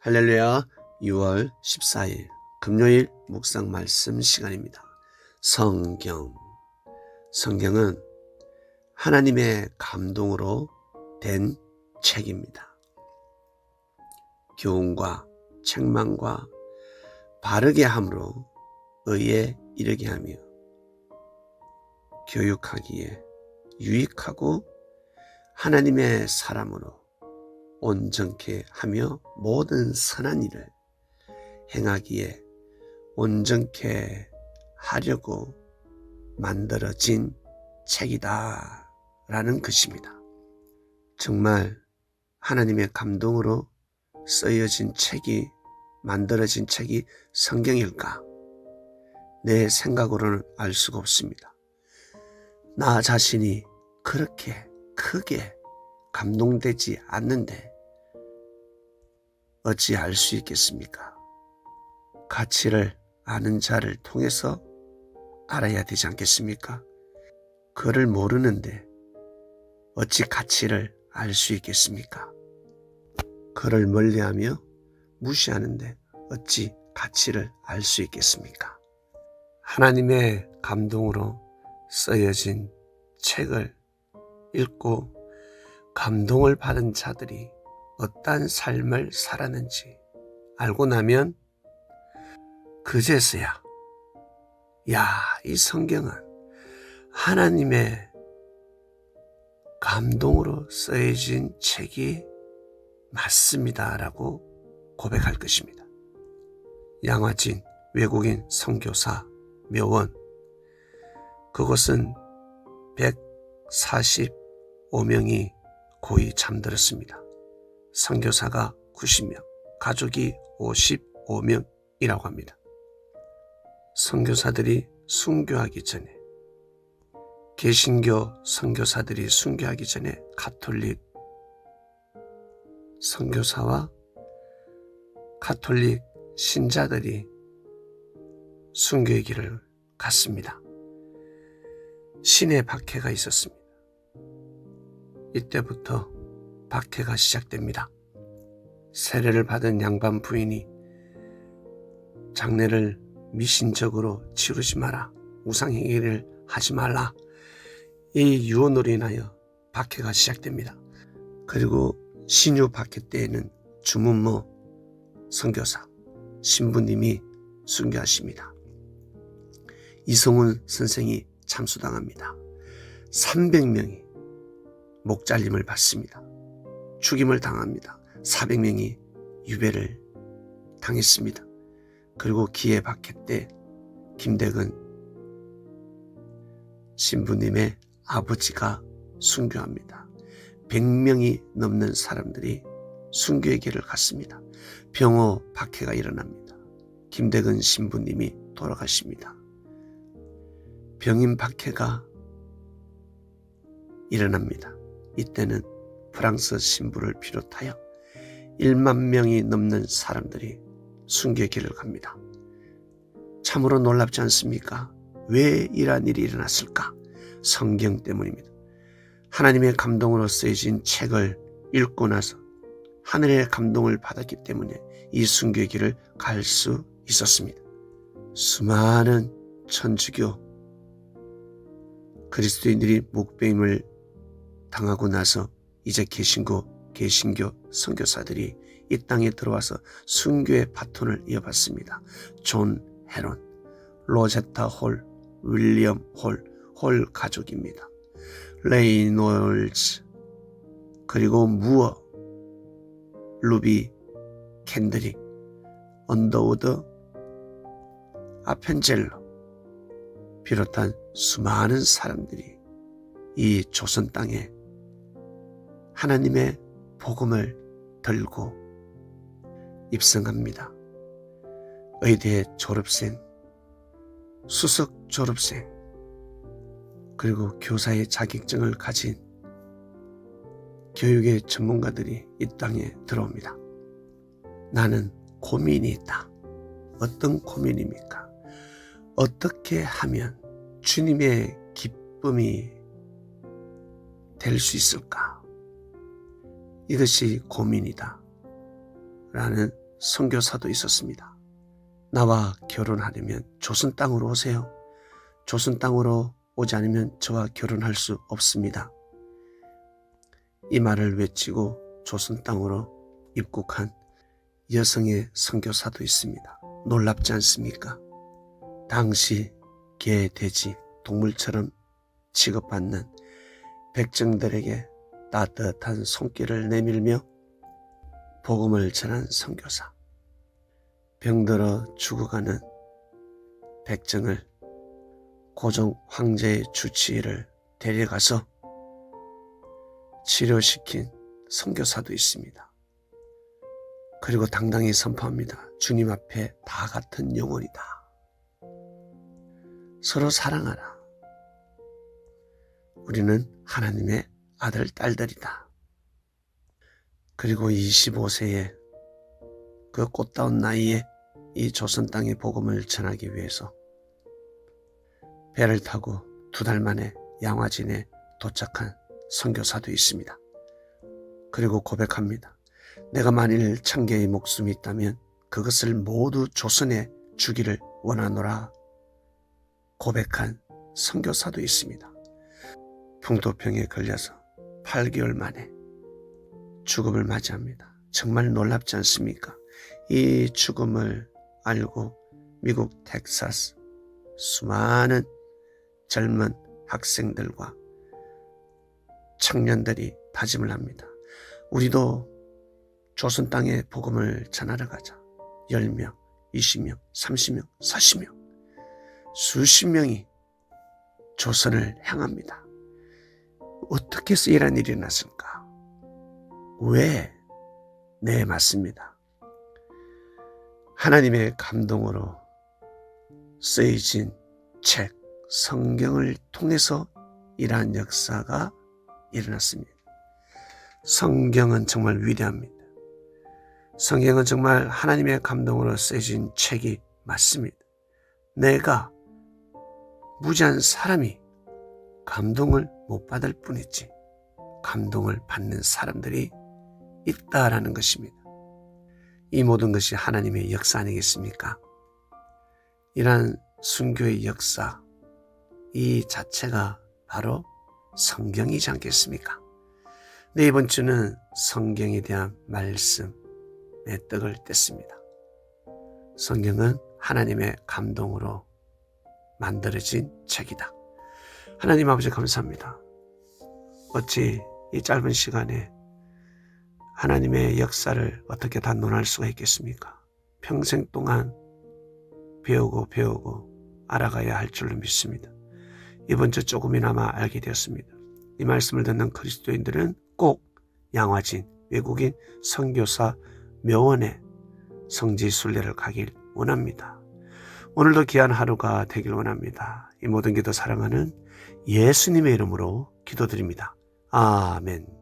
할렐루야. 6월 14일 금요일 묵상 말씀 시간입니다. 성경은 하나님의 감동으로 된 책입니다. 교훈과 책망과 바르게 함으로 의에 이르게 하며 교육하기에 유익하고 하나님의 사람으로 온전케 하며 모든 선한 일을 행하기에 온전케 하려고 만들어진 책이다 라는 것입니다. 정말 하나님의 감동으로 쓰여진 책이 만들어진 책이 성경일까? 내 생각으로는 알 수가 없습니다. 나 자신이 그렇게 크게 감동되지 않는데 어찌 알 수 있겠습니까? 가치를 아는 자를 통해서 알아야 되지 않겠습니까? 그를 모르는데 어찌 가치를 알 수 있겠습니까? 그를 멀리하며 무시하는데 어찌 가치를 알 수 있겠습니까? 하나님의 감동으로 쓰여진 책을 읽고 감동을 받은 자들이 어떠한 삶을 살았는지 알고 나면 그제서야 이 성경은 하나님의 감동으로 쓰여진 책이 맞습니다라고 고백할 것입니다. 양화진 외국인 선교사 묘원, 그곳은 145명이 고이 잠들었습니다. 선교사가 90명, 가족이 55명이라고 합니다. 선교사들이 순교하기 전에, 개신교 선교사들이 순교하기 전에 가톨릭 선교사와 가톨릭 신자들이 순교의 길을 갔습니다. 신의 박해가 있었습니다. 이때부터 박해가 시작됩니다. 세례를 받은 양반 부인이 장례를 미신적으로 치르지 마라, 우상행위를 하지 말라, 이 유언으로 인하여 박해가 시작됩니다. 그리고 신유 박해 때에는 주문모 선교사 신부님이 순교하십니다. 이성훈 선생이 참수당합니다. 300명이 목잘림을 받습니다. 죽임을 당합니다. 400명이 유배를 당했습니다. 그리고 기해 박해 때 김대근 신부님의 아버지가 순교합니다. 100명이 넘는 사람들이 순교의 길을 갔습니다. 병호 박해가 일어납니다. 김대근 신부님이 돌아가십니다. 병임 박해가 일어납니다. 이때는 프랑스 신부를 비롯하여 1만 명이 넘는 사람들이 순교의 길을 갑니다. 참으로 놀랍지 않습니까? 왜 이러한 일이 일어났을까? 성경 때문입니다. 하나님의 감동으로 쓰여진 책을 읽고 나서 하늘의 감동을 받았기 때문에 이 순교의 길을 갈 수 있었습니다. 수많은 천주교 그리스도인들이 목배임을 당하고 나서 이제 개신교 선교사들이 이 땅에 들어와서 순교의 바톤을 이어받습니다. 존 헤론, 로제타 홀, 윌리엄 홀 가족입니다. 레이놀즈, 그리고 무어, 루비 캔드릭, 언더우드, 아펜젤로 비롯한 수많은 사람들이 이 조선 땅에 하나님의 복음을 들고 입성합니다. 의대 졸업생, 수석 졸업생, 그리고 교사의 자격증을 가진 교육의 전문가들이 이 땅에 들어옵니다. 나는 고민이 있다. 어떤 고민입니까? 어떻게 하면 주님의 기쁨이 될 수 있을까? 이것이 고민이다 라는 선교사도 있었습니다. 나와 결혼하려면 조선 땅으로 오세요. 조선 땅으로 오지 않으면 저와 결혼할 수 없습니다. 이 말을 외치고 조선 땅으로 입국한 여성의 선교사도 있습니다. 놀랍지 않습니까? 당시 개, 돼지, 동물처럼 취급받는 백정들에게 따뜻한 손길을 내밀며 복음을 전한 선교사. 병들어 죽어가는 백정을 고종 황제의 주치의를 데려가서 치료시킨 선교사도 있습니다. 그리고 당당히 선포합니다. 주님 앞에 다 같은 영혼이다. 서로 사랑하라. 우리는 하나님의 아들, 딸들이다. 그리고 25세에 그 꽃다운 나이에 이 조선 땅의 복음을 전하기 위해서 배를 타고 2달 만에 양화진에 도착한 선교사도 있습니다. 그리고 고백합니다. 내가 만일 1000개의 목숨이 있다면 그것을 모두 조선에 주기를 원하노라 고백한 선교사도 있습니다. 풍토병에 걸려서 8개월 만에 죽음을 맞이합니다. 정말 놀랍지 않습니까? 이 죽음을 알고 미국 텍사스 수많은 젊은 학생들과 청년들이 다짐을 합니다. 우리도 조선 땅에 복음을 전하러 가자. 10명, 20명, 30명, 40명, 수십 명이 조선을 향합니다. 어떻게 해서 이런 일이 났을까? 왜? 네, 맞습니다. 하나님의 감동으로 쓰여진 책, 성경을 통해서 이러한 역사가 일어났습니다. 성경은 정말 위대합니다. 성경은 정말 하나님의 감동으로 쓰여진 책이 맞습니다. 내가 무지한 사람이 감동을 못 받을 뿐이지 감동을 받는 사람들이 있다라는 것입니다. 이 모든 것이 하나님의 역사 아니겠습니까? 이러한 순교의 역사, 이 자체가 바로 성경이지 않겠습니까? 네, 이번 주는 성경에 대한 말씀의 떡을 뗐습니다. 성경은 하나님의 감동으로 만들어진 책이다. 하나님 아버지 감사합니다. 어찌 이 짧은 시간에 하나님의 역사를 어떻게 다 논할 수가 있겠습니까? 평생 동안 배우고 알아가야 할 줄로 믿습니다. 이번 주 조금이나마 알게 되었습니다. 이 말씀을 듣는 그리스도인들은 꼭 양화진 외국인 선교사 묘원에 성지 순례를 가길 원합니다. 오늘도 귀한 하루가 되길 원합니다. 이 모든 기도 사랑하는 예수님의 이름으로 기도드립니다. 아멘.